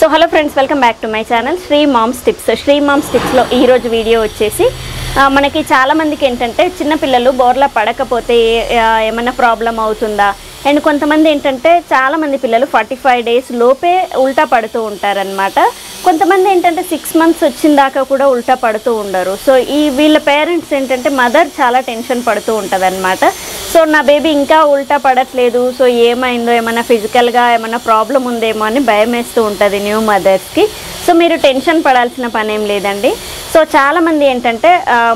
So hello friends, welcome back to my channel Sri moms tips. Sri moms టిప్స్లో ఈరోజు video వచ్చేసి మనకి చాలామందికి ఏంటంటే చిన్నపిల్లలు బోర్లా పడకపోతే ఏమైనా ప్రాబ్లం అవుతుందా, అండ్ కొంతమంది ఏంటంటే చాలామంది పిల్లలు 45 days లోపే ఉల్టా పడుతూ ఉంటారనమాట. కొంతమంది ఏంటంటే 6 months వచ్చిన దాకా కూడా ఉల్టా పడుతూ ఉండరు. సో వీళ్ళ పేరెంట్స్ ఏంటంటే మదర్ చాలా టెన్షన్ పడుతూ ఉంటుంది అనమాట. సో నా బేబీ ఇంకా ఉల్టా పడట్లేదు, సో ఏమైందో, ఏమైనా ఫిజికల్గా ఏమైనా ప్రాబ్లం ఉందేమో అని భయం వేస్తూ ఉంటుంది న్యూ మదర్స్కి. సో మీరు టెన్షన్ పడాల్సిన పని ఏం లేదండి. సో చాలామంది ఏంటంటే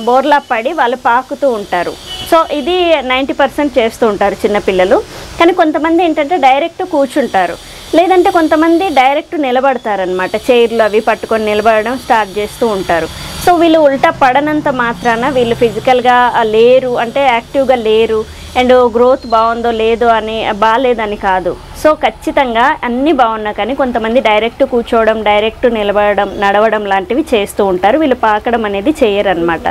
బోర్లా పడి వాళ్ళు పాకుతూ ఉంటారు. సో ఇది 90% చేస్తూ ఉంటారు చిన్నపిల్లలు. కానీ కొంతమంది ఏంటంటే డైరెక్ట్ కూర్చుంటారు, లేదంటే కొంతమంది డైరెక్ట్ నిలబడతారనమాట. చైర్లు అవి పట్టుకొని నిలబడడం స్టార్ట్ చేస్తూ ఉంటారు. సో వీళ్ళు ఉల్టా పడనంత మాత్రాన వీళ్ళు ఫిజికల్గా లేరు, అంటే యాక్టివ్గా లేరు, అండ్ గ్రోత్ బాగుందో లేదో అని బాగాలేదని కాదు. సో ఖచ్చితంగా అన్నీ బాగున్నా కానీ కొంతమంది డైరెక్ట్ కూర్చోవడం, డైరెక్ట్ నిలబడడం, నడవడం లాంటివి చేస్తూ ఉంటారు. వీళ్ళు పాకడం అనేది చేయరనమాట.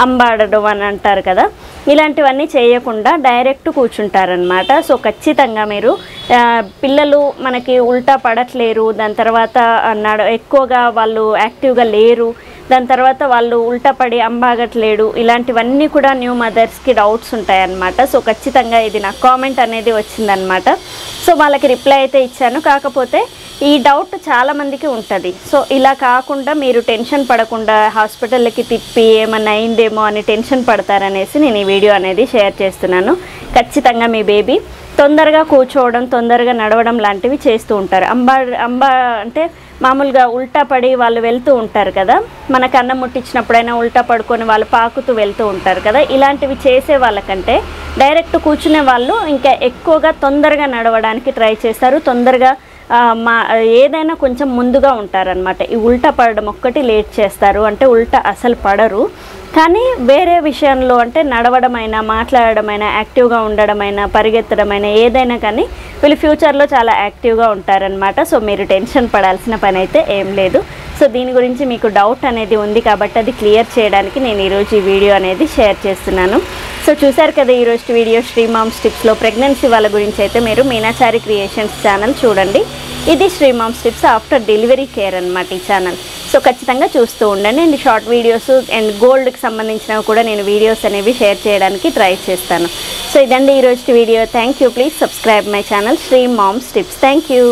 అంబాడడం అని అంటారు కదా, ఇలాంటివన్నీ చేయకుండా డైరెక్ట్ కూర్చుంటారనమాట. సో ఖచ్చితంగా మీరు పిల్లలు మనకి ఉల్టా పడట్లేరు, దాని తర్వాత ఎక్కువగా వాళ్ళు యాక్టివ్గా లేరు, దాని తర్వాత వాళ్ళు ఉల్టా పడి అంబాగట్లేడు, ఇలాంటివన్నీ కూడా న్యూ మదర్స్కి డౌట్స్ ఉంటాయన్నమాట. సో ఖచ్చితంగా ఇది నాకు కామెంట్ అనేది వచ్చిందనమాట. సో వాళ్ళకి రిప్లై అయితే ఇచ్చాను. కాకపోతే ఈ డౌట్ చాలామందికి ఉంటుంది. సో ఇలా కాకుండా మీరు టెన్షన్ పడకుండా హాస్పిటల్కి తిప్పి ఏమన్నా అయిందేమో అని టెన్షన్ పడతారనేసి నేను ఈ వీడియో అనేది షేర్ చేస్తున్నాను. ఖచ్చితంగా మీ బేబీ తొందరగా కూర్చోవడం, తొందరగా నడవడం లాంటివి చేస్తూ ఉంటారు. అంబా అంటే మామూలుగా ఉల్టా పడి వాళ్ళు వెళ్తూ ఉంటారు కదా, మనకు అన్నం ముట్టించినప్పుడైనా ఉల్టా పడుకొని వాళ్ళు పాకుతూ వెళ్తూ ఉంటారు కదా. ఇలాంటివి చేసే వాళ్ళకంటే డైరెక్ట్ కూర్చునే వాళ్ళు ఇంకా ఎక్కువగా తొందరగా నడవడానికి ట్రై చేస్తారు, తొందరగా ఏదైనా కొంచెం ముందుగా ఉంటారనమాట. ఈ ఉల్టా పడడం ఒక్కటి లేట్ చేస్తారు, అంటే ఉల్టా అసలు పడరు. కానీ వేరే విషయంలో అంటే నడవడమైనా, మాట్లాడడమైనా, యాక్టివ్గా ఉండడమైనా, పరిగెత్తడమైనా ఏదైనా కానీ వీళ్ళు ఫ్యూచర్లో చాలా యాక్టివ్గా ఉంటారనమాట. సో మీరు టెన్షన్ పడాల్సిన పని అయితే ఏం లేదు. సో దీని గురించి మీకు డౌట్ అనేది ఉంది కాబట్టి అది క్లియర్ చేయడానికి నేను ఈరోజు ఈ వీడియో అనేది షేర్ చేస్తున్నాను. సో చూశారు కదా ఈరోజు వీడియో శ్రీ మామ్స్ టిప్స్లో ప్రెగ్నెన్సీ వాళ్ళ గురించి అయితే మీరు మీనాచారి క్రియేషన్స్ ఛానల్ చూడండి. ఇది Sri moms tips after delivery care అనమాట ఈ ఛానల్. సో ఖచ్చితంగా చూస్తూ ఉండండి. అండ్ షార్ట్ వీడియోస్ అండ్ గోల్డ్కి సంబంధించినవి కూడా నేను వీడియోస్ అనేవి షేర్ చేయడానికి ట్రై చేస్తాను. సో ఇదండి ఈరోజు video. Thank you. Please subscribe my channel Sri moms tips. Thank you.